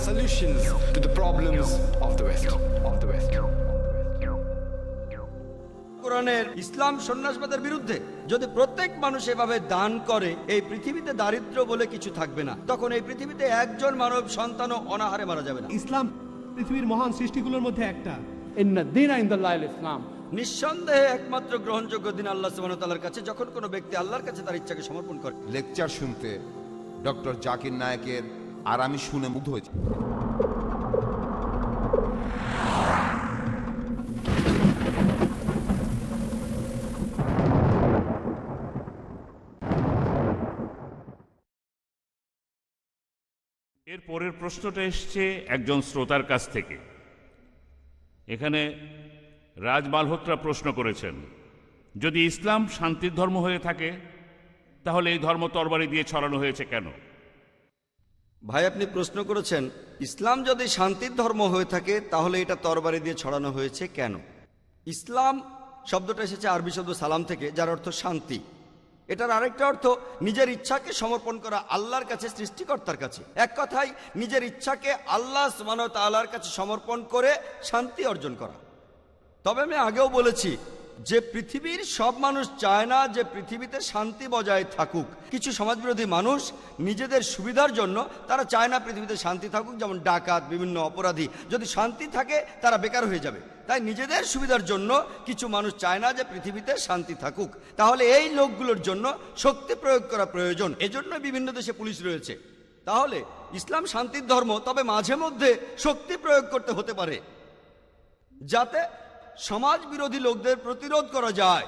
solutions to the problems of the West. কোরআনের ইসলাম সন্ন্যাসবাদের বিরুদ্ধে। যদি প্রত্যেক মানুষ এভাবে দান করে, এই পৃথিবীতে দারিদ্র্য বলে কিছু থাকবে না। তখন এই পৃথিবীতে একজন মানব সন্তানও অনাহারে মারা যাবে না। ইসলাম পৃথিবীর মহান সৃষ্টিগুলোর মধ্যে একটা। ইন্না দীনা ইনদাল্লাহিল ইসলাম। নিঃসন্দেহে একমাত্র গ্রহণযোগ্য দিন আল্লাহ সুবহানাহু ওয়া তাআলার কাছে, যখন কোনো ব্যক্তি আল্লাহর কাছে তার ইচ্ছাকে সমর্পণ করে। লেকচার শুনতে ডক্টর জাকির নায়েকের আর আমি শুনে মুগ্ধ হয়েছি। এর পরের প্রশ্নটা এসছে একজন শ্রোতার কাছ থেকে। এখানে রাজ মালহোত্রা প্রশ্ন করেছেন, যদি ইসলাম শান্তির ধর্ম হয়ে থাকে তাহলে এই ধর্ম তরবারি দিয়ে ছড়ানো হয়েছে কেন? ভাই, আপনি প্রশ্ন করেছেন ইসলাম যদি শান্তির ধর্ম হয়ে থাকে তাহলে এটা তরবারি দিয়ে ছড়ানো হয়েছে কেন। ইসলাম শব্দটা এসেছে আরবি শব্দ সালাম থেকে, যার অর্থ শান্তি। এটার আরেকটা অর্থ নিজের ইচ্ছাকে সমর্পণ করা আল্লাহর কাছে, সৃষ্টিকর্তার কাছে। এক কথায় নিজের ইচ্ছাকে আল্লাহ সুবহানাহু ওয়া তাআলার কাছে সমর্পণ করে শান্তি অর্জন করা। তবে আমি আগেও বলেছি যে পৃথিবীর সব মানুষ চায় না যে পৃথিবীতে শান্তি বজায় থাকুক। কিছু সমাজবিরোধী মানুষ নিজেদের সুবিধার জন্য তারা চায় না পৃথিবীতে শান্তি থাকুক, যেমন ডাকাত, বিভিন্ন অপরাধী। যদি শান্তি থাকে তারা বেকার হয়ে যাবে। তাই নিজেদের সুবিধার জন্য কিছু মানুষ চায় না যে পৃথিবীতে শান্তি থাকুক। তাহলে এই লোকগুলোর জন্য শক্তি প্রয়োগ করা প্রয়োজন। এজন্য বিভিন্ন দেশে পুলিশ রয়েছে। তাহলে ইসলাম শান্তির ধর্ম, তবে মাঝে মধ্যে শক্তি প্রয়োগ করতে হতে পারে যাতে সমাজ বিরোধী লোকদের প্রতিরোধ করা যায়।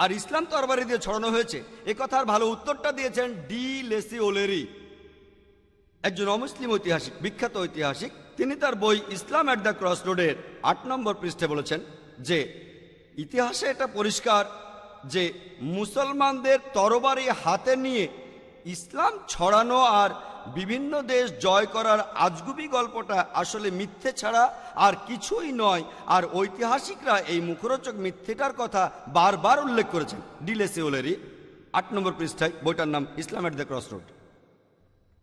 আর ইসলাম তরবারি দিয়ে ছড়ানো হয়েছে এ কথার ভালো উত্তরটা দিয়েছেন ডি লেসি ওলেরি, একজন অমুসলিম ঐতিহাসিক, বিখ্যাত ঐতিহাসিক। তিনি তার বই ইসলাম অ্যাট দ্য ক্রস রোডের 8 নম্বর পৃষ্ঠাে বলেছেন যে ইতিহাসে এটা পরিষ্কার যে মুসলমানদের তরবারি হাতে নিয়ে ইসলাম ছড়ানো আর বিভিন্ন দেশ জয় করার আজগুবি গল্পটা আসলে মিথ্যে ছাড়া আর কিছুই নয়। আর ঐতিহাসিকরা এই মুখরোচক মিথ্যেটার কথা বারবার উল্লেখ করেছেন। ডিলেসি ওলেরি 8 নম্বর পৃষ্ঠায়, বইটার নাম ইসলাম অ্যাট দ্য ক্রস রোড।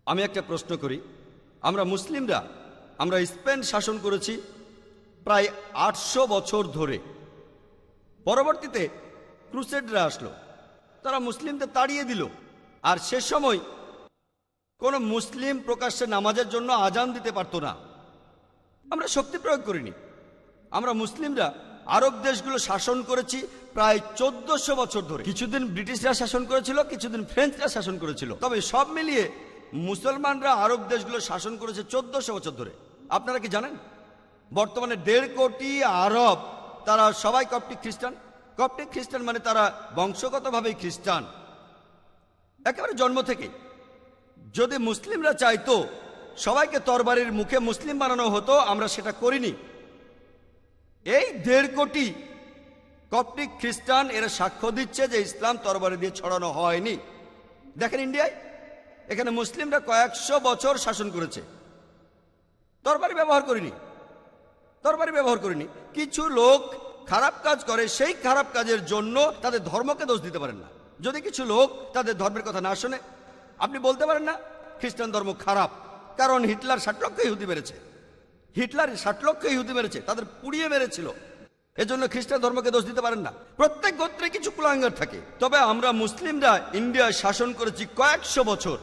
আমি একটা প্রশ্ন করি, আমরা মুসলিমরা আমরা স্পেন শাসন করেছি প্রায় 800 বছর ধরে। পরবর্তীতে ক্রুসেডরা আসলো, তারা মুসলিমদের তাড়িয়ে দিল। আর সে সময় কোনো মুসলিম প্রকাশ্যে নামাজের জন্য আজান দিতে পারতো না। আমরা শক্তি প্রয়োগ করিনি। আমরা মুসলিমরা আরব দেশগুলো শাসন করেছি প্রায় 1400 বছর ধরে। কিছুদিন ব্রিটিশরা শাসন করেছিল, কিছুদিন ফ্রেঞ্চরা শাসন করেছিল, তবে সব মিলিয়ে মুসলমানরা আরব দেশগুলো শাসন করেছে 1400 বছর ধরে। আপনারা কি জানেন বর্তমানে 1.5 কোটি আরব, তারা সবাই কপ্টিক খ্রিস্টান। কপ্টিক খ্রিস্টান মানে তারা বংশগতভাবেই খ্রিস্টান একেবারে জন্ম থেকে। যদি মুসলিমরা চাইতো সবাইকে তরবারির মুখে মুসলিম বানানো হতো, আমরা সেটা করিনি। এই 1.5 কোটি কপ্টিক খ্রিস্টান এরা সাক্ষ্য দিচ্ছে যে ইসলাম তরবারি দিয়ে ছড়ানো হয়নি। দেখেন ইন্ডিয়ায়, এখানে মুসলিমরা কয়েকশো বছর শাসন করেছে, তরবারি ব্যবহার করিনি। কিছু লোক খারাপ কাজ করে, সেই খারাপ কাজের জন্য তাদের ধর্মকে দোষ দিতে পারেন না। যদি কিছু লোক তাদের ধর্মের কথা না শোনে, আপনি বলতে পারেন না খ্রিস্টান ধর্ম খারাপ, কারণ হিটলার 60 লক্ষ ইহুদি মেরেছে, তাদের পুড়িয়ে মেরেছিল। এজন্য খ্রিস্টান ধর্মকে দোষ দিতে পারেন না। প্রত্যেক গোত্রে কিছু কুলাঙ্গার থাকে। তবে আমরা মুসলিমরা ইন্ডিয়ায় শাসন করেছি কয়েকশো বছর।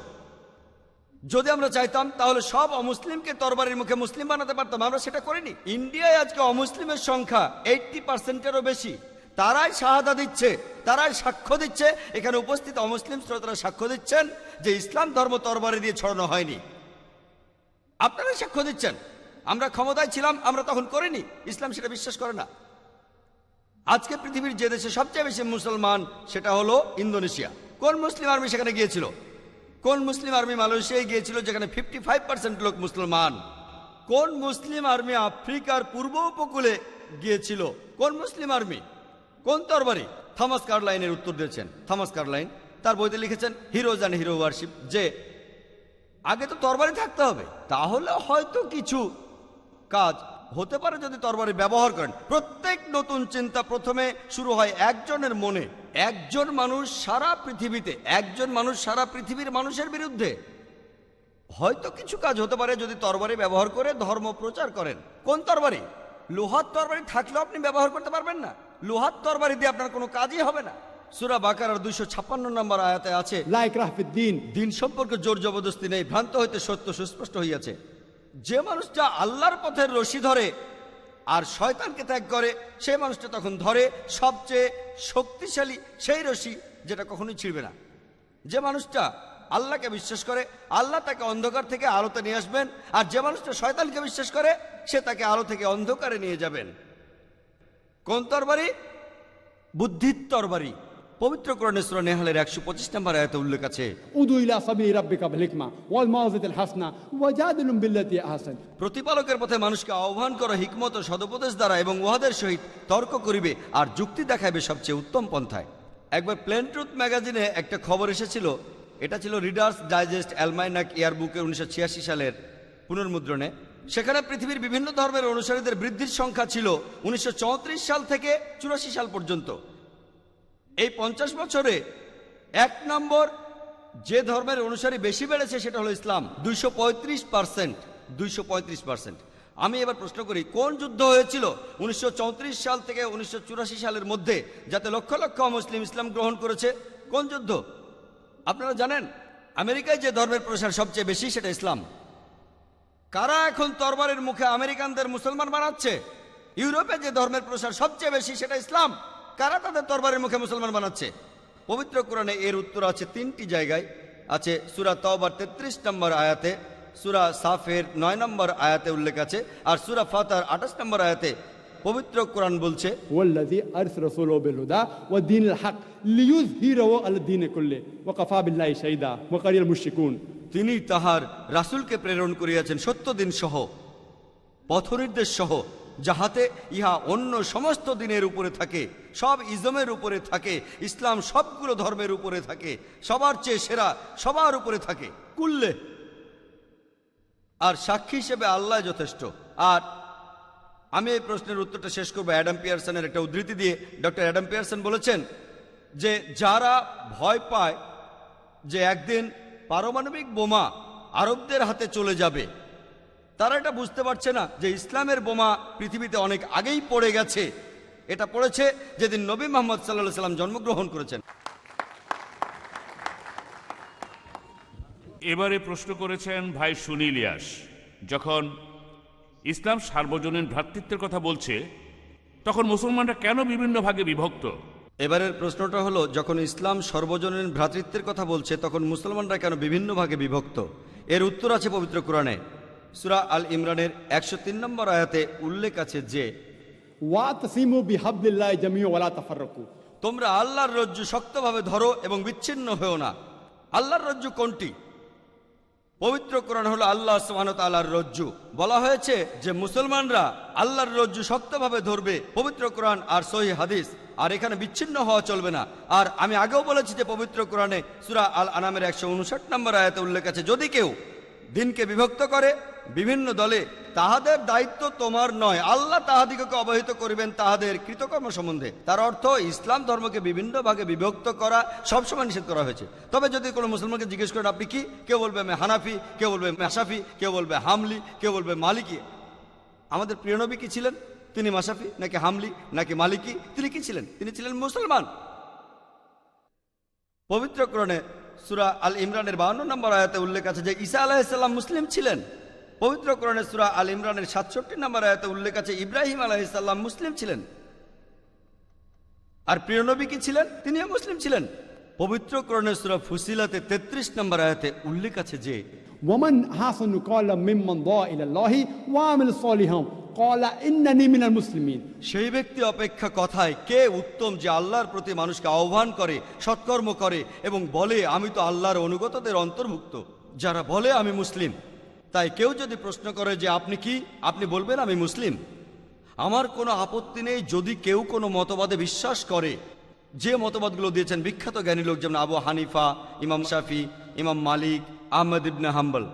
যদি আমরা চাইতাম তাহলে সব অমুসলিমকে তরবারির মুখে মুসলিম বানাতে পারতাম, আমরা সেটা করিনি। ইন্ডিয়ায় আজকে অমুসলিমের সংখ্যা 80%-এরও বেশি। তারাই শাহাদা দিচ্ছে, তারাই সাক্ষ্য দিচ্ছে। এখানে উপস্থিত অমুসলিম শ্রোতারা সাক্ষ্য দিচ্ছেন যে ইসলাম ধর্ম তরবারি দিয়ে ছড়ানো হয়নি। আপনারা সাক্ষ্য দিচ্ছেন আমরা ক্ষমতায় ছিলাম, আমরা তখন করিনি। ইসলাম সেটা বিশ্বাস করে না। আজকে পৃথিবীর যে দেশে সবচেয়ে বেশি মুসলমান সেটা হলো ইন্দোনেশিয়া। কোন মুসলিম আর্মি সেখানে গিয়েছিল? কোন মুসলিম আর্মি মালয়েশিয়ায় গিয়েছিল যেখানে 55% লোক মুসলমান? কোন মুসলিম আর্মি আফ্রিকার পূর্ব উপকূলে গিয়েছিল? কোন মুসলিম আর্মি? কোন তরবারি? থমাস কার্লাইনের উত্তর দিয়েছেন। থমাস কার্লাইন তার বইতে লিখেছেন হিরোজ অ্যান্ড হিরো ওয়ারশিপ যে আগে তো তরবারি থাকতে হবে, তাহলে হয়তো কিছু কাজ হতে পারে যদি তরবারি ব্যবহার করেন। প্রত্যেক নতুন চিন্তা প্রথমে শুরু হয় একজনের মনে। একজন মানুষ সারা পৃথিবীর মানুষের বিরুদ্ধে হয়তো কিছু কাজ হতে পারে যদি তরবারি ব্যবহার করে ধর্ম প্রচার করেন। কোন তরবারি? লোহার তরবারি থাকলেও আপনি ব্যবহার করতে পারবেন না। লোহার তরবারি দিয়ে আপনার কোনো কাজই হবে না। সূরা বাকারার 256 নম্বর আয়াতে আছে, লা ইকরাহ ফিদ্দিন। দিন সম্পর্কে জোর জবরদস্তি নেই, ভ্রান্ত হইতে সত্য সুস্পষ্ট হইয়াছে। যে মানুষটা আল্লাহর পথের রশি ধরে আর শয়তানকে ত্যাগ করে, সেই মানুষটা তখন ধরে সবচেয়ে শক্তিশালী সেই রশি, যেটা কখনোই ছিঁড়বে না। যে মানুষটা আল্লাহকে বিশ্বাস করে, আল্লাহ তাকে অন্ধকার থেকে আলোতে নিয়ে আসবেন, আর যে মানুষটা শয়তানকে বিশ্বাস করে, সে তাকে আলো থেকে অন্ধকারে নিয়ে যাবেন। কোন তরবারি? বুদ্ধির তরবারি। পবিত্র কোরআনে সূরা নেহালের 125 নম্বর আয়াতে উল্লেখ আছে, উদু ইলা সাবিলি রাব্বিকা বিল হিকমা ওয়াল মাউযিতিল হাসানা ওয়াজাদিলুম বিল্লাতি আহসান। প্রতিপালকের পথে মানুষকে আহ্বান করো হিকমত ও সদুপদেশ দ্বারা, এবং উহাদের সহিত তর্ক করিবে আর যুক্তি দেখাইবে সবচেয়ে উত্তম পন্থায়। একবার প্লেন ট্রুথ ম্যাগাজিনে একটা খবর এসেছিল, এটা ছিল রিডার্স ডাইজেস্ট অ্যালমাইনাক ইয়ারবুকের 1986 সালের পুনর্মুদ্রণে। সেখানে পৃথিবীর বিভিন্ন ধর্মের অনুসারীদের বৃদ্ধির সংখ্যা ছিল 1934 সাল থেকে 84 সাল পর্যন্ত। এই 50 বছরে 1 নম্বর যে ধর্মের অনুসারী বেশি বেড়েছে সেটা হলো ইসলাম, 235%। 235%। আমি এবার প্রশ্ন করি, কোন যুদ্ধ হয়েছিল 1934 সাল থেকে 1984 সালের মধ্যে, যাতে লক্ষ লক্ষ মুসলিম ইসলাম গ্রহণ করেছে? কোন যুদ্ধ আপনারা জানেন? আমেরিকায় যে ধর্মের প্রসার সবচেয়ে বেশি সেটা ইসলাম। কারা এখন তরবারের মুখে আমেরিকানদের মুসলমান বানাচ্ছে? ইউরোপে যে ধর্মের প্রসার সবচেয়ে বেশি সেটা ইসলাম। কারা তাদের তরবারের মুখে মুসলমান বানাচ্ছে? পবিত্র কোরআনে এর উত্তর আছে 3টি জায়গায়। আছে সূরা তাওবার 33 নম্বর আয়াতে, সূরা সাফের 9 নম্বর আয়াতে উল্লেখ আছে, আর সূরা ফাতার 28 নম্বর আয়াতে পবিত্র কোরআন বলছে, ওয়াল্লাযী আরসালা রাসূলাহু বিল হুদা ওয়া দীনিল হক লিইয়ুযহিরাহু আলা দীনি কুল্লি ওয়া কাফা বিল্লাহি শাহিদা ওয়া কারিয়াল মুশরিকুন। তিনি তাহার রাসূলকে প্রেরণ করিয়াছেন সত্য দিন সহ, পথনির্দেশ সহ, যাহাতে ইহা অন্য সমস্ত দিনের উপরে থাকে, সব ইজমের উপরে থাকে, ইসলাম সবগুলো ধর্মের উপরে থাকে, সবার চেয়ে সেরা, সবার উপরে থাকে, কুল্লে। আর সাক্ষী হিসেবে আল্লাহ যথেষ্ট। আর আমি এই প্রশ্নের উত্তরটা শেষ করবো অ্যাডাম পিয়ারসনের একটা উদ্ধৃতি দিয়ে। ডক্টর অ্যাডাম পিয়ারসন বলেছেন যে যারা ভয় পায় যে একদিন পারমাণবিক বোমা আরবদের হাতে চলে যাবে, তারা এটা বুঝতে পারছে না যে ইসলামের বোমা পৃথিবীতে অনেক আগেই পড়ে গেছে। এটা পড়েছে যেদিন নবী মুহাম্মদ সাল্লাল্লাহু আলাইহি সাল্লাম জন্মগ্রহণ করেছেন। এবারে প্রশ্ন করেছেন ভাই সুনীল ইয়াস, যখন ইসলাম সার্বজনীন ভ্রাতৃত্বের কথা বলছে তখন মুসলমানরা কেন বিভিন্ন ভাগে বিভক্ত? এবারের প্রশ্নটা হলো, যখন ইসলাম সর্বজনীন ভ্রাতৃত্বের কথা বলছে তখন মুসলমানরা কেন বিভিন্ন ভাগে বিভক্ত? এর উত্তর আছে পবিত্র কোরআনে। সূরা আল ইমরানের 103 নম্বর আয়াতে উল্লেখ আছে যে, ওয়াতাসিমু বিহাবলিল্লাহি জামিআ ওয়া লা তাফাররাকু। তোমরা আল্লাহর রজ্জু শক্তভাবে ধরো এবং বিচ্ছিন্ন হও না। আল্লাহর রজ্জু কোনটি? পবিত্র কোরআন হলো আল্লাহ সুবহানাহু ওয়া তাআলার রজ্জু। বলা হয়েছে যে মুসলমানরা আল্লাহর রজ্জু শক্তভাবে ধরবে, পবিত্র কোরআন আর সহিহ হাদিস। আর এখানে বিচ্ছিন্ন হওয়া চলবে না। আর আমি আগেও বলেছি যে পবিত্র কোরআনে সূরা আল আনামের 159 নম্বর আয়াতে উল্লেখ আছে, যদি কেউ দিনকে বিভক্ত করে বিভিন্ন দলে, তাহাদের দায়িত্ব তোমার নয়, আল্লাহ তাহাদিগকে অবহিত করিবেন তাহাদের কৃতকর্ম সম্বন্ধে। তার অর্থ ইসলাম ধর্মকে বিভিন্ন ভাগে বিভক্ত করা সবসময় নিষেধ করা হয়েছে। তবে যদি কোনো মুসলমানকে জিজ্ঞেস করেন আপনি কি, কেউ বলবে আমি হানাফি, কেউ বলবে মাশাফি, কেউ বলবে হামলি, কেউ বলবে মালিকি। আমাদের প্রিয় নবী কি ছিলেন? তিনি মাশাফি নাকি হামলি নাকি মালিকি? তিনি কি ছিলেন? তিনি ছিলেন মুসলমান। পবিত্র কোরআনে সূরা আল ইমরানের 52 নম্বর আয়াতে উল্লেখ আছে যে ঈসা আলাইহিস সালাম মুসলিম ছিলেন। পবিত্র কোরআনে সূরা আল ইমরানের 67 নম্বর আয়াতে উল্লেখ আছে ইব্রাহিম আলাইহিস সালাম মুসলিম ছিলেন। আর প্রিয় নবী কি ছিলেন? তিনিও মুসলিম ছিলেন। পবিত্র কোরআনে সূরা ফুসিলাতে 33 নম্বর আয়াতে উল্লেখ আছে যে, ওয়ামান হাসানু ক্বালা মিম্মান দা ইলাল্লাহি ওয়া আমিল সালিহান ক্বালা ইন্নানি মিনাল মুসলিমিন। সেই ব্যক্তি অপেক্ষা কথায় কে উত্তম যে আল্লাহর প্রতি মানুষকে আহ্বান করে, সৎকর্ম করে এবং বলে আমি তো আল্লাহর অনুগতদের অন্তর্ভুক্ত, যারা বলে আমি মুসলিম। তাই কেউ যদি প্রশ্ন করে যে আপনি কি, আপনি বলবেন আমি মুসলিম। আমার কোনো আপত্তি নেই যদি কেউ কোনো মতবাদে বিশ্বাস করে, যে মতবাদগুলো দিয়েছেন বিখ্যাত জ্ঞানী লোক, যেমন আবু হানিফা, ইমাম শাফি, ইমাম মালিক, আহমদ ইবনে হাম্বল।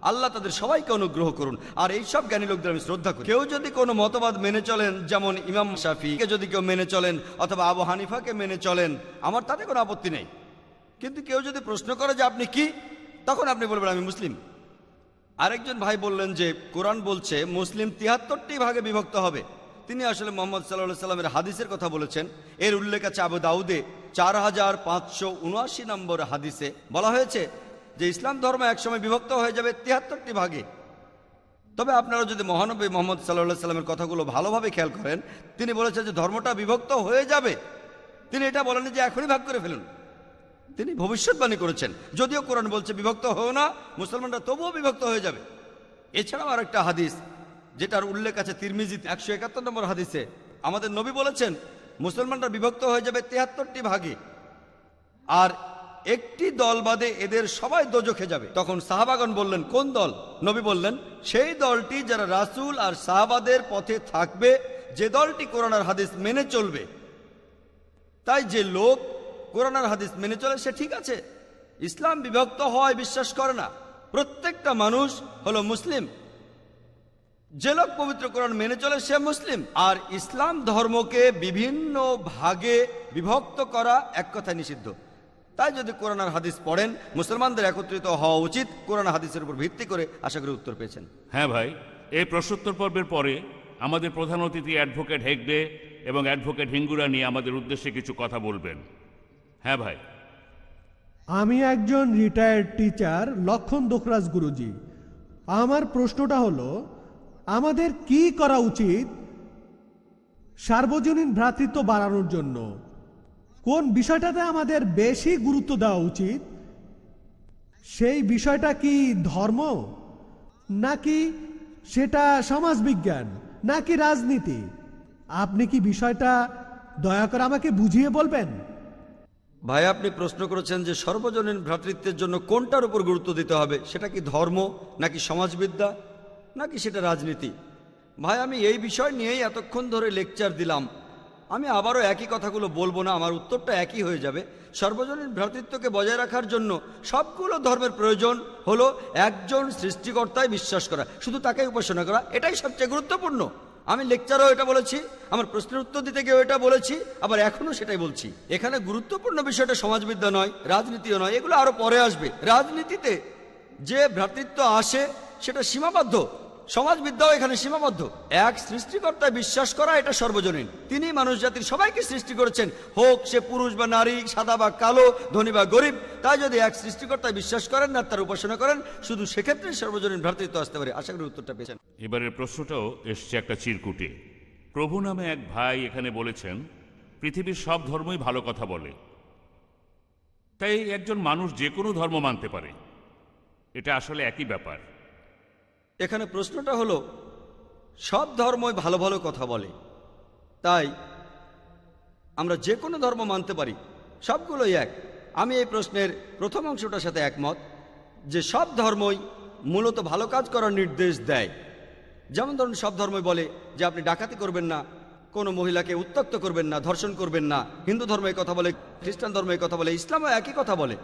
আল্লাহ তাদের সবাইকে অনুগ্রহ করুন। আর এই সব জ্ঞানী লোকদের আমি শ্রদ্ধা করি। কেউ যদি কোনো মতবাদ মেনে চলেন, যেমন ইমাম শাফিকে যদি কেউ মেনে চলেন অথবা আবু হানিফাকে মেনে চলেন, আমার তাতে কোনো আপত্তি নেই। কিন্তু কেউ যদি প্রশ্ন করে যে আপনি কি, তখন আপনি বলবেন আমি মুসলিম। আরেকজন ভাই বললেন যে কোরআন বলছে মুসলিম ৭৩টি ভাগে বিভক্ত হবে। তিনি আসলে মোহাম্মদ সাল্লাল্লাহু সাল্লামের হাদিসের কথা বলেছেন। এর উল্লেখ আছে আবু দাউদে ৪৫৭৯ নম্বর হাদিসে বলা হয়েছে যে ইসলাম ধর্ম একসময় বিভক্ত হয়ে যাবে ৭৩টি ভাগে। তবে আপনারা যদি মহানবী মোহাম্মদ সাল্লাল্লাহু সাল্লামের কথাগুলো ভালোভাবে খেয়াল করেন, তিনি বলেছেন যে ধর্মটা বিভক্ত হয়ে যাবে। তিনি এটা বলেননি যে এখনই ভাগ করে ফেলুন, তিনি ভবিষ্যৎবাণী করেছেন। যদিও কোরআন বলছে বিভক্ত হও না, মুসলমানরা তবুও বিভক্ত হয়ে যাবে। এছাড়াও আরেকটা হাদিস যেটার উল্লেখ আছে তিরমিজিতে ১৭১ নম্বর হাদিসে, আমাদের নবী বলেছেন মুসলমানরা বিভক্ত হয়ে যাবে ৭৩টি ভাগে, আর একটি দল বাদে এদের সবাই দোজখে যাবে। তখন সাহাবাগণ বললেন, কোন দল? নবী বললেন, সেই দলটি যারা রাসূল আর সাহাবাদের পথে থাকবে, যে দলটি কোরআন আর হাদিস মেনে চলবে। তাই যে লোক কোরআন আর হাদিস মেনে চলে সে ঠিক আছে, ইসলাম বিভক্ত হওয়ায় বিশ্বাস করে না। প্রত্যেকটা মানুষ হলো মুসলিম। যে লোক পবিত্র কোরআন মেনে চলে সে মুসলিম। আর ইসলাম ধর্মকে বিভিন্ন ভাগে বিভক্ত করা এক কথায় নিষিদ্ধ। তাই যদি কোরআন আর হাদিস পড়েন, মুসলমানদের একত্রিত হওয়া উচিত কোরআন হাদিসের উপর ভিত্তি করে। আশা করি উত্তর পেয়েছেন। হ্যাঁ ভাই, এই প্রশ্নোত্তর পর্বের পরে আমাদের প্রধান অতিথি অ্যাডভোকেট হেগডে এবং অ্যাডভোকেট হিঙ্গুরা নিয়ে আমাদের উদ্দেশ্যে কিছু কথা বলবেন। হ্যাঁ ভাই। আমি একজন রিটায়ার্ড টিচার লক্ষণ দোখরাজ গুরুজি। আমার প্রশ্নটা হলো, আমাদের কি করা উচিত সার্বজনীন ভ্রাতৃত্ব বাড়ানোর জন্য? কোন বিষয়টাতে আমাদের বেশি গুরুত্ব দেওয়া উচিত? সেই বিষয়টা কি ধর্ম, নাকি সেটা সমাজবিজ্ঞান, নাকি রাজনীতি? আপনি কি বিষয়টা দয়া করে আমাকে বুঝিয়ে বলবেন? ভাই, আপনি প্রশ্ন করেছেন যে সর্বজনীন ভ্রাতৃত্বের জন্য কোনটার উপর গুরুত্ব দিতে হবে, সেটা কি ধর্ম, নাকি সমাজবিদ্যা, নাকি সেটা রাজনীতি? ভাই, আমি এই বিষয় নিয়েই এতক্ষণ ধরে লেকচার দিলাম। আমি আবারও একই কথাগুলো বলবো না, আমার উত্তরটা একই হয়ে যাবে। সর্বজনীন ভ্রাতৃত্বকে বজায় রাখার জন্য সবগুলো ধর্মের প্রয়োজন হলো একজন সৃষ্টিকর্তায় বিশ্বাস করা, শুধু তাকেই উপাসনা করা, এটাই সবচেয়ে গুরুত্বপূর্ণ। আমি লেকচারও এটা বলেছি, আমার প্রশ্নের উত্তর দিতে গিয়েও এটা বলেছি, আবার এখনো সেটাই বলছি। এখানে গুরুত্বপূর্ণ বিষয়টা সমাজবিদ্যা নয়, রাজনীতিও নয়, এগুলো আরো পরে আসবে। রাজনীতিতে যে ভ্রাতৃত্ব আসে সেটা সীমাবদ্ধ, সমাজবিদ্যাও এখানে সীমাবদ্ধ। এক সৃষ্টিকর্তায় বিশ্বাস করা এটা সর্বজনীন। তিনি মানুষ জাতির সবাইকে সৃষ্টি করেছেন, হোক সে পুরুষ বা নারী, সাদা বা কালো, ধনী বা গরিব। তাই যদি এক সৃষ্টিকর্তায় বিশ্বাস করেন না তার উপাসনা করেন, শুধু সেক্ষেত্রে সর্বজনীন ভ্রাতৃত্ব আসতে পারে। আশা করি উত্তরটা পেয়েছেন। এবারের প্রশ্নটাও এসছে একটা চিরকুটে। প্রভু নামে এক ভাই এখানে বলেছেন পৃথিবীর সব ধর্মই ভালো কথা বলে, তাই একজন মানুষ যে কোনো ধর্ম মানতে পারে, এটা আসলে একই ব্যাপার? এখানে প্রশ্নটা হলো, সব ধর্মই ভালো ভালো কথা বলে, তাই আমরা যে কোনো ধর্ম মানতে পারি, সবগুলোই এক। আমি এই প্রশ্নের প্রথম অংশটার সাথে একমত যে সব ধর্মই মূলত ভালো কাজ করার নির্দেশ দেয়। যেমন ধরুন, সব ধর্মই বলে যে আপনি ডাকাতি করবেন না, কোনো মহিলাকে উত্ত্যক্ত করবেন না, ধর্ষণ করবেন না। হিন্দু ধর্ম এই কথা বলে, খ্রিস্টান ধর্ম এই কথা বলে, ইসলামও একই কথা বলে।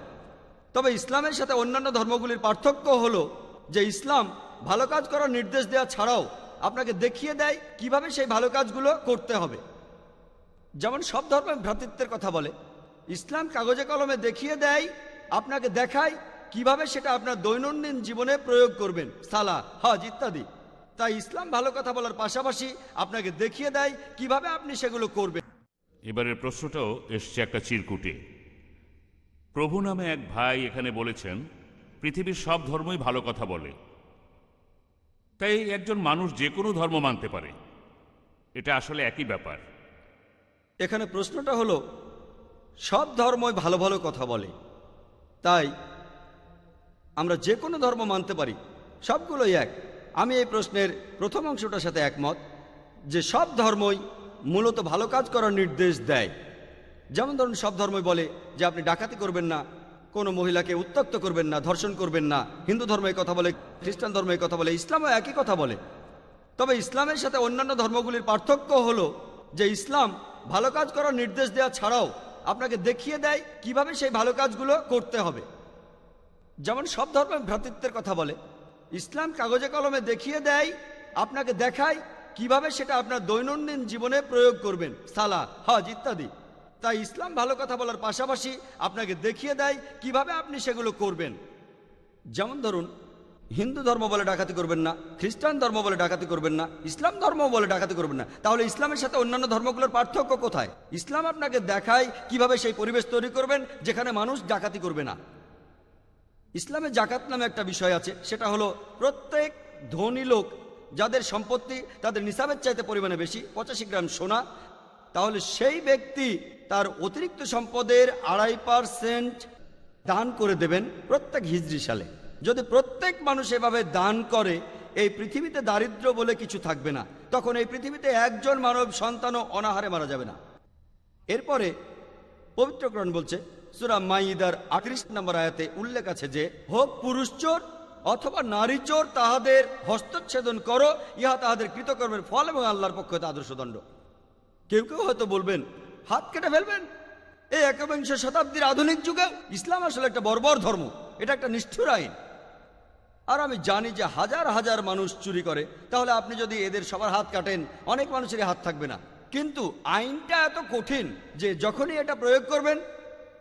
তবে ইসলামের সাথে অন্যান্য ধর্মগুলির পার্থক্য হলো যে ইসলাম ভালো কাজ করার নির্দেশ দেওয়া ছাড়াও আপনাকে দেখিয়ে দেয় কিভাবে সেই ভালো কাজগুলো করতে হবে। যেমন সব ধর্মের ভ্রাতৃত্বের কথা বলে, ইসলাম কাগজে কলমে দেখিয়ে দেয়, আপনাকে দেখায় কিভাবে সেটা আপনার দৈনন্দিন জীবনে প্রয়োগ করবেন, সালাহ, হজ ইত্যাদি। তাই ইসলাম ভালো কথা বলার পাশাপাশি আপনাকে দেখিয়ে দেয় কিভাবে আপনি সেগুলো করবেন। এবারের প্রশ্নটাও এসছে একটা চিরকুটে। প্রভু নামে এক ভাই এখানে বলেছেন পৃথিবীর সব ধর্মই ভালো কথা বলে, তাই একজন মানুষ যে কোনো ধর্ম মানতে পারে, এটা আসলে একই ব্যাপার? এখানে প্রশ্নটা হলো, সব ধর্মই ভালো ভালো কথা বলে, তাই আমরা যে কোনো ধর্ম মানতে পারি, সবগুলোই এক। আমি এই প্রশ্নের প্রথম অংশটার সাথে একমত যে সব ধর্মই মূলত ভালো কাজ করার নির্দেশ দেয়। যেমন ধরুন, সব ধর্মই বলে যে আপনি ডাকাতি করবেন না, কোনো মহিলাকে উত্ত্যক্ত করবেন না, ধর্ষণ করবেন না। হিন্দু ধর্ম এই কথা বলে, খ্রিস্টান ধর্ম এই কথা বলে, ইসলামও একই কথা বলে। তবে ইসলামের সাথে অন্যান্য ধর্মগুলির পার্থক্য হলো যে ইসলাম ভালো কাজ করার নির্দেশ দেওয়া ছাড়াও আপনাকে দেখিয়ে দেয় কিভাবে সেই ভালো কাজগুলো করতে হবে। যেমন সব ধর্মের ভ্রাতৃত্বের কথা বলে, ইসলাম কাগজে কলমে দেখিয়ে দেয়, আপনাকে দেখায় কিভাবে সেটা আপনার দৈনন্দিন জীবনে প্রয়োগ করবেন, সালাহ, হজ ইত্যাদি। তাই ইসলাম ভালো কথা বলার পাশাপাশি আপনাকে দেখিয়ে দেয় কিভাবে আপনি সেগুলো করবেন। যেমন ধরুন, হিন্দু ধর্ম বলে ডাকাতি করবেন না, খ্রিস্টান ধর্ম বলে ডাকাতি করবেন না, ইসলাম ধর্ম বলে ডাকাতি করবেন না। তাহলে ইসলামের সাথে অন্যান্য ধর্মগুলোর পার্থক্য কোথায়? ইসলাম আপনাকে দেখায় কিভাবে সেই পরিবেশ তৈরি করবেন যেখানে মানুষ ডাকাতি করবে না। ইসলামে জাকাত নামে একটা বিষয় আছে, সেটা হলো প্রত্যেক ধনী লোক যাদের সম্পত্তি তাদের নিসাবের চাইতে পরিমাণে বেশি 85 গ্রাম সোনা, তাহলে সেই ব্যক্তি তার অতিরিক্ত সম্পদের 2.5% দান করে দেবেন প্রত্যেক হিজরি সালে। যদি প্রত্যেক মানুষ এভাবে দান করে, এই পৃথিবীতে দারিদ্র্য বলে কিছু থাকবে না। তখন এই পৃথিবীতে একজন মানব সন্তানও অনাহারে মারা যাবে না। এরপরে পবিত্র কোরআন বলছে, সূরা মাইদার 38 নম্বর আয়াতে উল্লেখ আছে যে, হোক পুরুষ চোর অথবা নারী চোর, তাহাদের হস্তচ্ছেদন করো, ইহা তাহাদের কৃতকর্মের ফল এবং আল্লাহর পক্ষ হতে আদর্শ দণ্ড। কেউ কেউ হয়তো বলবেন, হাত কেটে ফেলবেন। এই 21 শতাব্দীর আধুনিক যুগে ইসলাম আসলে একটা বর্বর ধর্ম, এটা একটা নিষ্ঠুর আইন। আর আমি জানি যে হাজার হাজার মানুষ চুরি করে, তাহলে আপনি যদি এদের সবার হাত কাটেন, অনেক মানুষেরই হাত থাকবে না। কিন্তু আইনটা এত কঠিন যে যখনই এটা প্রয়োগ করবেন,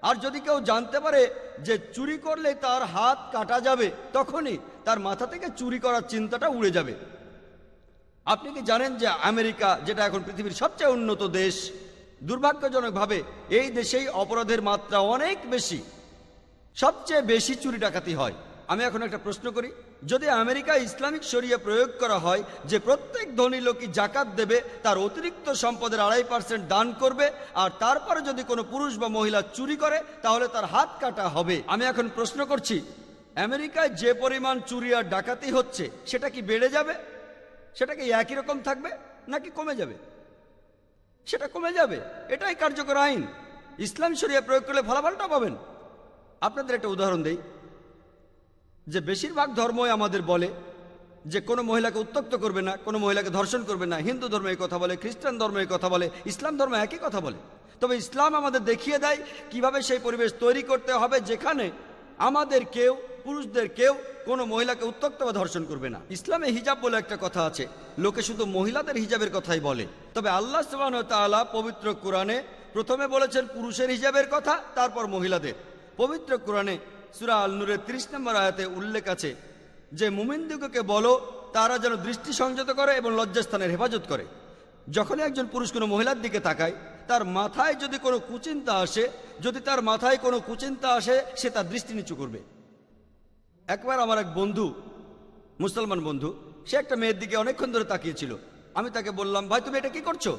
আর যদি কেউ জানতে পারে যে চুরি করলে তার হাত কাটা যাবে, তখনই তার মাথা থেকে চুরি করার চিন্তাটা উড়ে যাবে। আপনি কি জানেন যে আমেরিকা, যেটা এখন পৃথিবীর সবচেয়ে উন্নত দেশ, দুর্ভাগ্যজনকভাবে এই দেশেই অপরাধের মাত্রা অনেক বেশি, সবচেয়ে বেশি চুরি ডাকাতি হয়। আমি এখন একটা প্রশ্ন করি, যদি আমেরিকা ইসলামিক শরিয়া প্রয়োগ করা হয় যে প্রত্যেক ধনী লোকই জাকাত দেবে, তার অতিরিক্ত সম্পদের 2.5% দান করবে, আর তারপরে যদি কোনো পুরুষ বা মহিলা চুরি করে তাহলে তার হাত কাটা হবে। আমি এখন প্রশ্ন করছি, আমেরিকায় যে পরিমাণ চুরি আর ডাকাতি হচ্ছে, সেটা কি বেড়ে যাবে? সেটা কি একই রকম থাকবে নাকি কমে যাবে? সেটা কমে যাবে। এটাই কার্যকর আইন। ইসলাম শরিয়া প্রয়োগ করলে ফলাফলটা পাবেন। আপনাদের একটা উদাহরণ দেই, যে বেশিরভাগ ধর্মই আমাদের বলে যে কোনো মহিলাকে উত্ত্যক্ত করবে না, কোনো মহিলাকে ধর্ষণ করবে না। হিন্দু ধর্ম এই কথা বলে, খ্রিস্টান ধর্ম এই কথা বলে, ইসলাম ধর্ম একই কথা বলে। তবে ইসলাম আমাদের দেখিয়ে দেয় কিভাবে সেই পরিবেশ তৈরি করতে হবে যেখানে আমাদের কেউ, পুরুষদের কেউ কোনো মহিলাকে উত্ত্যক্ত বা ধর্ষণ করবে না। ইসলামে হিজাব বলে একটা কথা আছে, লোকে শুধু মহিলাদের হিজাবের কথাই বলে। তবে আল্লাহ সুবহানাহু ওয়া তাআলা পবিত্র কোরআনে প্রথমে বলেছেন পুরুষের হিজাবের কথা, তারপর মহিলাদের। পবিত্র কোরআনে সূরা আল-নূরের 30 নম্বর আয়াতে উল্লেখ আছে যে মুমিনদিগকে বলো তারা যেন দৃষ্টি সংযত করে এবং লজ্জাস্থানের হেফাজত করে। যখনই একজন পুরুষ কোনো মহিলার দিকে তাকায়, তার মাথায় যদি কোনো কুচিন্তা আসে, সে তার দৃষ্টি নিচু করবে। একবার আমার এক বন্ধু, মুসলমান বন্ধু, সে একটা মেয়ের দিকে অনেকক্ষণ ধরে তাকিয়েছিল। আমি তাকে বললাম, ভাই তুমি এটা কি করছো?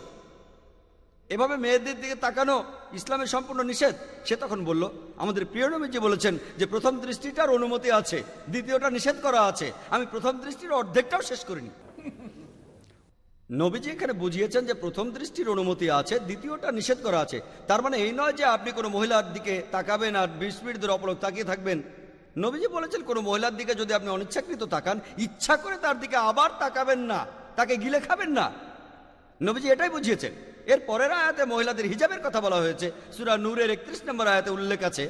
এভাবে মেয়েদের দিকে তাকানো ইসলামের সম্পূর্ণ নিষেধ। সে তখন বলল, আমাদের প্রিয় নবীজি বলেছেন যে প্রথম দৃষ্টিটার অনুমতি আছে, দ্বিতীয়টা নিষেধ করা আছে। আমি প্রথম দৃষ্টির অর্ধেকটাও শেষ করিনি। নবীজি এখানে বুঝিয়েছেন যে প্রথম দৃষ্টির অনুমতি আছে, দ্বিতীয়টা নিষেধ করা আছে। তার মানে এই নয় যে আপনি কোনো মহিলার দিকে তাকাবেন আর 20 মিনিট ধরে অপলক তাকিয়ে থাকবেন। নবীজি বলেছেন কোনো মহিলার দিকে যদি আপনি অনিচ্ছাকৃত তাকান, ইচ্ছা করে তার দিকে আবার তাকাবেন না, তাকে গিলে খাবেন না। নবীজি এটাই বুঝিয়েছেন। এর পরের আয়াতে মহিলাদের হিজাবের কথা বলা হয়েছে। সূরা নূরের 31 নম্বর আয়াতে উল্লেখ আছে,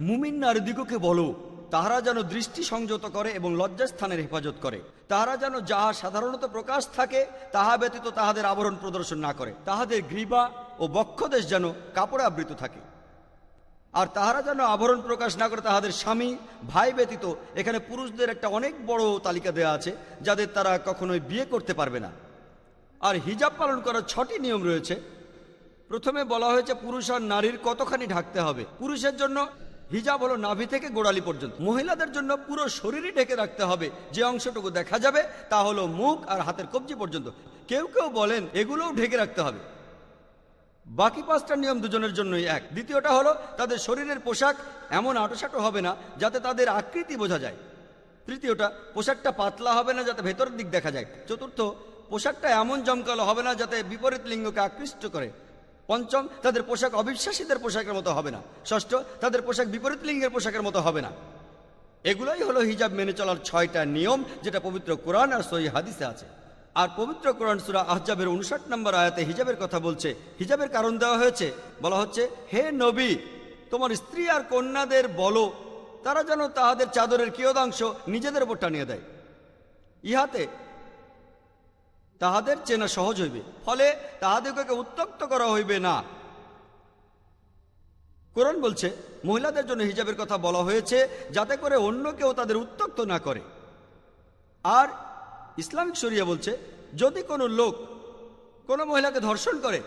মুমিন নারীদিগকে বলো তাহারা যেন দৃষ্টি সংযত করে এবং লজ্জাস্থানের হেফাজত করে। তাহারা যেন যাহা সাধারণত প্রকাশ থাকে তাহা ব্যতীত তাহাদের আবরণ প্রদর্শন না করে। তাহাদের গ্রীবা ও বক্ষদেশ যেন কাপড়ে আবৃত থাকে। আর তাহারা যেন আবরণ প্রকাশ না করে তাহাদের স্বামী, ভাই ব্যতীত। এখানে পুরুষদের একটা অনেক বড় তালিকা দেয়া আছে যাদের তারা কখনোই বিয়ে করতে পারবে না। আর হিজাব পালন করার 6টি নিয়ম রয়েছে। প্রথমে বলা হয়েছে পুরুষ আর নারীর কতখানি ঢাকতে হবে। পুরুষের জন্য হিজাব হলো নাভি থেকে গোড়ালি পর্যন্ত। মহিলাদের জন্য পুরো শরীরই ঢেকে রাখতে হবে, যে অংশটুকু দেখা যাবে তা হলো মুখ আর হাতের কবজি পর্যন্ত। কেউ কেউ বলেন এগুলোও ঢেকে রাখতে হবে। বাকি 5টা নিয়ম দুজনের জন্যই এক। দ্বিতীয়টা হলো তাদের শরীরের পোশাক এমন আঁটোসাঁটো হবে না যাতে তাদের আকৃতি বোঝা যায়। তৃতীয়টা, পোশাকটা পাতলা হবে না যাতে ভেতরের দিক দেখা যায়। চতুর্থ, পোশাকটা এমন জমকালো হবে না যাতে বিপরীত লিঙ্গকে আকৃষ্ট করে। পঞ্চম, তাদের পোশাক অবিশ্বাসীদের পোশাকের মতো হবে না। ষষ্ঠ, তাদের পোশাক বিপরীত লিঙ্গের পোশাকের মতো হবে না। এগুলোই হলো হিজাব মেনে চলার 6টা নিয়ম, যেটা পবিত্র কোরআন আর সহিহ হাদিসে আছে। আর পবিত্র কোরআন সূরা আহজাবের 59 নম্বর আয়াতে হিজাবের কথা বলছে। হিজাবের কারণ দেওয়া হয়েছে, বলা হচ্ছে, হে নবী, তোমার স্ত্রী আর কন্যাদের বলো তারা যেন তাহাদের চাদরের কিয়দাংশ নিজেদের উপর টানিয়ে দেয়, ইহাতে তাহাদের চেনা সহজ হইবে, ফলে তাহাদেরকে উত্ত্যক্ত করা হইবে না। কোরআন বলছে মহিলাদের জন্য হিজাবের কথা বলা হয়েছে যাতে করে অন্য কেউ তাদের উত্ত্যক্ত না করে। আর ইসলামিক শরিয়া বলছে যদি কোনো লোক কোনো মহিলাকে ধর্ষণ করে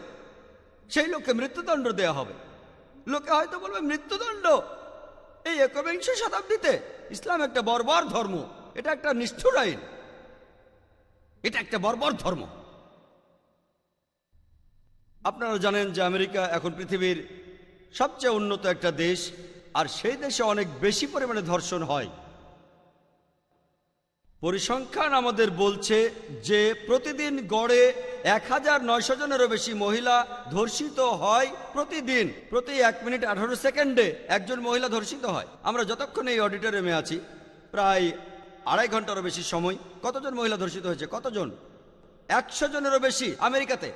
সেই লোককে মৃত্যুদণ্ড দেয়া হবে। লোকে হয়তো বলবে মৃত্যুদণ্ড এই একবিংশ শতাব্দীতে? ইসলাম একটা বর্বর ধর্ম, এটা একটা নিষ্ঠুর আইন, এটা একটা বর্বর ধর্ম। আপনারা জানেন যে আমেরিকা এখন পৃথিবীর সবচেয়ে উন্নত একটা দেশ, আর সেই দেশে অনেক বেশি পরিমাণে ধর্ষণ হয়। পরিসংখ্যান আমাদের বলছে যে প্রতিদিন গড়ে 1900 জনেরও বেশি মহিলা ধর্ষিত হয় প্রতিদিন। প্রতি 1 মিনিট 18 সেকেন্ডে একজন মহিলা ধর্ষিত হয়। আমরা যতক্ষণ এই অডিটোরিয়ামে আছি প্রায় 2.5 ঘন্টারও বেশি সময় কতজন মহিলা ধর্ষিত হয়েছে? কতজন? 100 জনেরও বেশি আমেরিকাতে।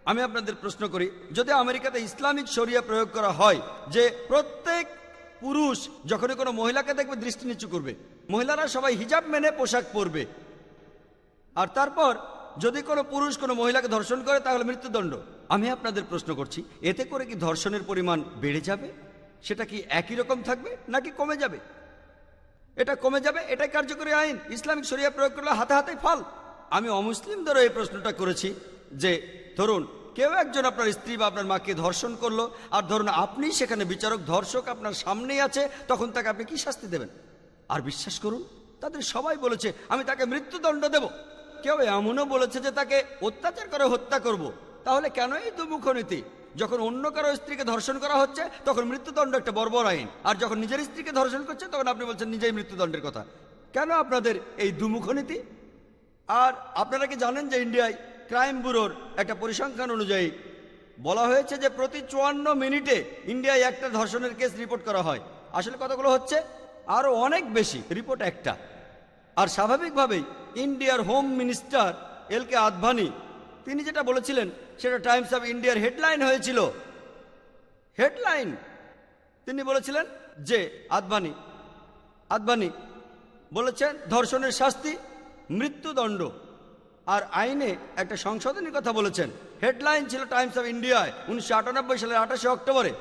আমি আপনাদের প্রশ্ন করি, যদি আমেরিকাতে ইসলামিক শরিয়া প্রয়োগ করা হয় যে প্রত্যেক পুরুষ যখনই কোনো মহিলাকে দেখবে দৃষ্টি নিচু করবে, মহিলারা সবাই হিজাব মেনে পোশাক পরবে, আর তারপর যদি কোনো পুরুষ কোনো মহিলাকে ধর্ষণ করে তাহলে মৃত্যুদণ্ড, আমি আপনাদের প্রশ্ন করছি এতে করে কি ধর্ষণের পরিমাণ বেড়ে যাবে? সেটা কি একই রকম থাকবে নাকি কমে যাবে? এটা কমে যাবে, এটাই কার্যকরী আইন। ইসলামিক শরিয়া প্রয়োগ করলে হাতে হাতে ফল। আমি অমুসলিমদেরও এই প্রশ্নটা করেছি যে ধরুন কেউ একজন আপনার স্ত্রী বা আপনার মাকে ধর্ষণ করলো, আর ধরুন আপনি সেখানে বিচারক, ধর্ষক আপনার সামনেই আছে, তখন তাকে আপনি কি শাস্তি দেবেন? আর বিশ্বাস করুন তাদের সবাই বলেছে আমি তাকে মৃত্যুদণ্ড দেব। কেউ এমনও বলেছে যে তাকে অত্যাচার করে হত্যা করব। তাহলে কেন এই দুমুখ নীতি? যখন অন্য কারো স্ত্রীকে ধর্ষণ করা হচ্ছে তখন মৃত্যুদণ্ড একটা বর্বর আইন, আর যখন নিজের স্ত্রীকে ধর্ষণ করছে তখন আপনি বলছেন নিজেই মৃত্যুদণ্ডের কথা। কেন আপনাদের এই দুমুখ নীতি? আর আপনারা কি জানেন যে ইন্ডিয়ায় ক্রাইম ব্যুরোর একটা পরিসংখ্যান অনুযায়ী বলা হয়েছে যে প্রতি 54 মিনিটে ইন্ডিয়ায় একটা ধর্ষণের কেস রিপোর্ট করা হয়। আসলে কতগুলো হচ্ছে? আরও অনেক বেশি, রিপোর্ট একটা। আর স্বাভাবিকভাবেই ইন্ডিয়ার হোম মিনিস্টার এলকে আদভানি তিনি যেটা বলেছিলেন সেটা টাইমস অফ ইন্ডিয়ার হেডলাইন হয়েছিল। হেডলাইন তিনি বলেছিলেন যে আদভানি বলেছেন ধর্ষণের শাস্তি মৃত্যুদণ্ড, আর আইনে একটা সংশোধনীর কথা বলেছেন। হেডলাইন ছিল টাইমস অফ ইন্ডিয়ায় 1998 সালের 28 অক্টোবরে।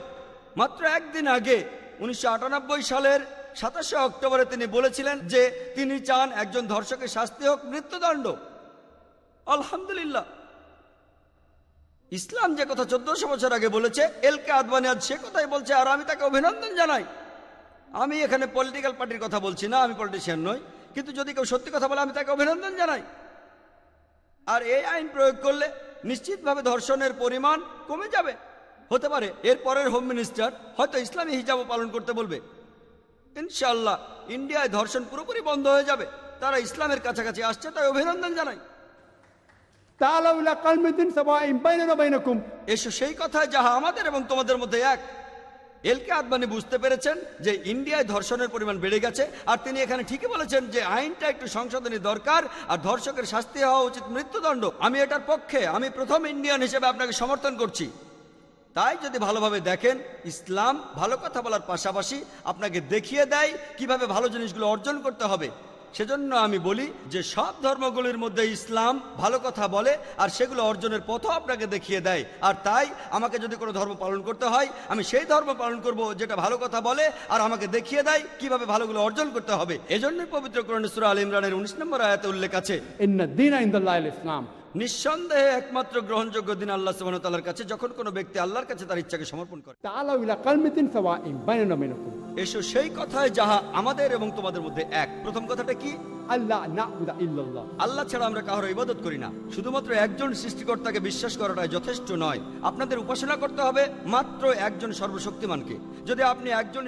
মাত্র একদিন আগে 1998 সালের 27 অক্টোবরে তিনি বলেছিলেন যে তিনি চান একজন ধর্ষকের শাস্তি হোক মৃত্যুদণ্ড। আলহামদুলিল্লাহ, ইসলাম যে কথা 1400 বছর আগে বলেছে এলকে আদভানি আজ সে কথাই বলছে, আর আমি তাকে অভিনন্দন জানাই। আমি এখানে পলিটিক্যাল পার্টির কথা বলছি না, আমি পলিটিশিয়ান নই, কিন্তু যদি কেউ সত্যি কথা বলে আমি তাকে অভিনন্দন জানাই। আর এই আইন প্রয়োগ করলে নিশ্চিতভাবে ধর্ষণের পরিমাণ কমে যাবে। হতে পারে এর পরের হোম মিনিস্টার হয়তো ইসলামী হিজাবও পালন করতে বলবে। ইনশাআল্লাহ ইন্ডিয়ায় ধর্ষণ পুরোপুরি বন্ধ হয়ে যাবে। তারা ইসলামের কাছাকাছি আসছে, তাই অভিনন্দন জানাই। تعالوا إلى كلمة سواء بيننا وبينكم। এসো সেই কথায় যাহা আমাদের এবং তোমাদের মধ্যে এক। এলকে আদভানি বুঝতে পেরেছেন যে ইন্ডিয়ায় ধর্ষণের পরিমাণ বেড়ে গেছে, আর তিনি এখানে ঠিকই বলেছেন যে আইনটা একটু সংশোধনী দরকার, আর ধর্ষকের শাস্তি হওয়া উচিত মৃত্যুদণ্ড। আমি এটার পক্ষে, আমি প্রথম ইন্ডিয়ান হিসেবে আপনাকে সমর্থন করছি। তাই যদি ভালোভাবে দেখেন, ইসলাম ভালো কথা বলার পাশাপাশি আপনাকে দেখিয়ে দেয় কিভাবে ভালো জিনিসগুলো অর্জন করতে হবে। সেজন্য আমি বলি যে সব ধর্মগুলির মধ্যে ইসলাম ভালো কথা বলে, আর সেগুলো অর্জনের পথও আপনাকে দেখিয়ে দেয়। আর তাই আমাকে যদি কোনো ধর্ম পালন করতে হয় আমি সেই ধর্ম পালন করব যেটা ভালো কথা বলে আর আমাকে দেখিয়ে দেয় কিভাবে ভালোগুলো অর্জন করতে হবে। এজন্যই পবিত্র কোরআনে সূরা আল ইমরানের 19 নম্বর আয়াতে উল্লেখ আছে, ইন্না দ্বীনা ইনদাল্লাহিল ইসলাম। নিঃসন্দেহে একমাত্র গ্রহণযোগ্য দিন আল্লাহ সুবহানাহু ওয়া তাআলার কাছে যখন কোনো ব্যক্তি আল্লাহর কাছে তার ইচ্ছাকে সমর্পণ করে। তাআলাউ ইলা কালমাতিন সাওয়াইন বাইনানা বাইনাকুম। এসো সেই কথায় যাহা আমাদের এবং তোমাদের মধ্যে এক। প্রথম কথাটা কি? আল্লাহ না'বুদা ইল্লাল্লাহ। আল্লাহ ছাড়া আমরা কারো ইবাদত করি না। শুধুমাত্র একজন সৃষ্টিকর্তাকে বিশ্বাস করাটাই যথেষ্ট নয়, আপনাদের উপাসনা করতে হবে মাত্র একজন সর্বশক্তিমানকে। যদি আপনি একজন